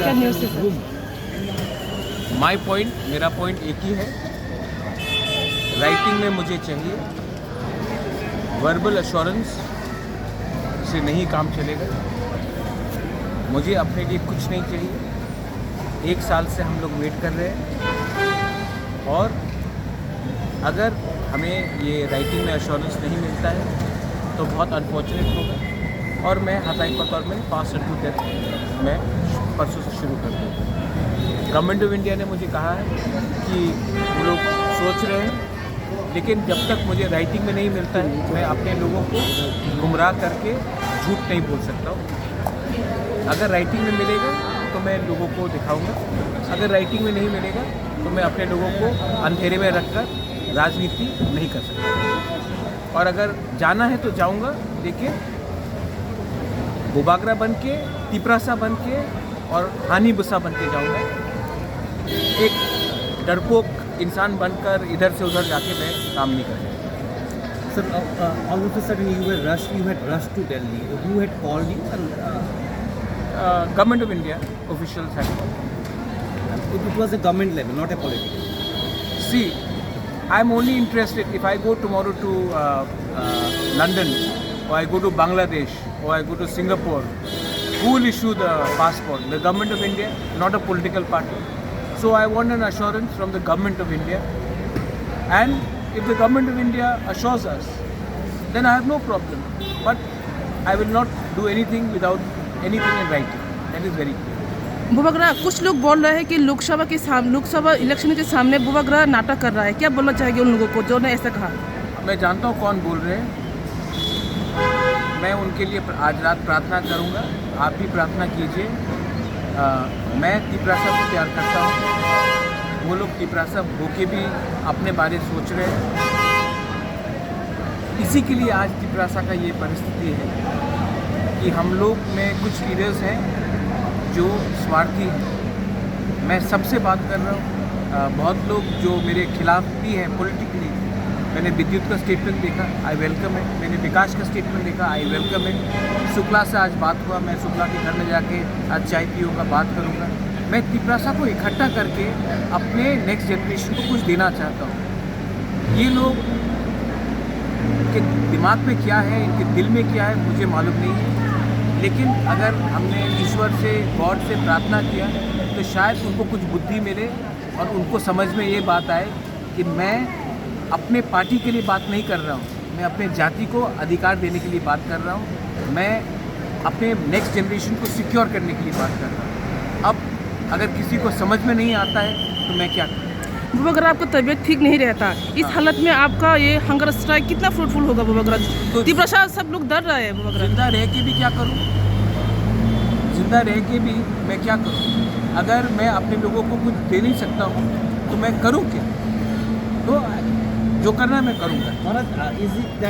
क्या न्यूज़ है sir? My point, मेरा पॉइंट एक ही है, राइटिंग में मुझे चाहिए, वर्बल एश्योरेंस से नहीं काम चलेगा। मुझे अपने लिए कुछ नहीं चाहिए। 1 साल से हम लोग वेट कर रहे हैं और अगर हमें ये राइटिंग में एश्योरेंस नहीं मिलता है तो बहुत अनफॉर्चुनेट होगा और मैं हताई का तौर में 5 टू डेथ मैं परसों से शुरू कर दूँगा। गवर्नमेंट ऑफ इंडिया ने मुझे कहा है कि वो लोग सोच रहे हैं, लेकिन जब तक मुझे राइटिंग में नहीं मिलता है मैं अपने लोगों को गुमराह करके झूठ नहीं बोल सकता हूँ। अगर राइटिंग में मिलेगा तो मैं लोगों को दिखाऊंगा, अगर राइटिंग में नहीं मिलेगा तो मैं अपने लोगों को अंधेरे में रखकर राजनीति नहीं कर सकता। और अगर जाना है तो जाऊंगा, लेकिन बुबागरा बन के, तिपरासा बन के और हानी बुसा बन के जाऊँगा। एक डरपोक इंसान बनकर इधर से उधर जाके मैं काम नहीं कर सकता। Sir, all of a sudden you had rushed to Delhi. Who had called you? And Government of India officials had called. it was a government level, not a political. See, I'm only interested if I go tomorrow to London, or I go to Bangladesh, or I go to Singapore. Who will issue the passport? The government of India, not a political party. So I want an assurance from the government of India. And if the government of India assures us, then I have no problem. But I will not do anything without anything in writing. That is very clear. Bubagra, कुछ लोग बोल रहे हैं कि Lok Sabha election के सामने बुबागरा नाटक कर रहा है। क्या बोलना चाहेंगे उन लोगों को जो ने ऐसा कहा? मैं जानता हूँ कौन बोल रहे हैं। मैं उनके लिए आज रात प्रार्थना करूँगा। आप भी प्रार्थना कीजिए। मैं तिपरासा को प्यार करता हूँ। वो लोग तिपरासा होके भी अपने बारे सोच रहे हैं। इसी के लिए आज तिपरासा का ये परिस्थिति है कि हम लोग में कुछ लीडर्स हैं जो स्वार्थी हैं। मैं सबसे बात कर रहा हूँ। बहुत लोग जो मेरे खिलाफ भी हैं पॉलिटिकली। मैंने विद्युत का स्टेटमेंट देखा, आई वेलकम है। मैंने विकास का स्टेटमेंट देखा, आई वेलकम है। शुक्ला से आज बात हुआ, मैं शुक्ला के घर में जाके आज चाय पीओ का बात करूँगा। मैं तिपरासा को इकट्ठा करके अपने नेक्स्ट जनरेशन को कुछ देना चाहता हूँ। ये लोग के दिमाग में क्या है, इनके दिल में क्या है, मुझे मालूम नहीं है। लेकिन अगर हमने ईश्वर से, गॉड से प्रार्थना किया तो शायद उनको कुछ बुद्धि मिले और उनको समझ में ये बात आए कि मैं अपने पार्टी के लिए बात नहीं कर रहा हूँ, मैं अपने जाति को अधिकार देने के लिए बात कर रहा हूँ। मैं अपने नेक्स्ट जनरेशन को सिक्योर करने के लिए बात कर रहा हूँ। अब अगर किसी को समझ में नहीं आता है तो मैं क्या करूँ? बुबागरा, आपका तबीयत ठीक नहीं रहता, इस हालत में आपका ये हंगर स्ट्राइक कितना फ्रूटफुल होगा बुबागरा? तिपरासा सब लोग डर रहे हैं बुबागरा। जिंदा रह के भी क्या करूँ? जिंदा रह के भी मैं क्या करूँ? अगर मैं अपने लोगों को कुछ दे नहीं सकता हूँ तो मैं करूँ क्या? तो जो करना है मैं करूँगा। Maharaj, is it that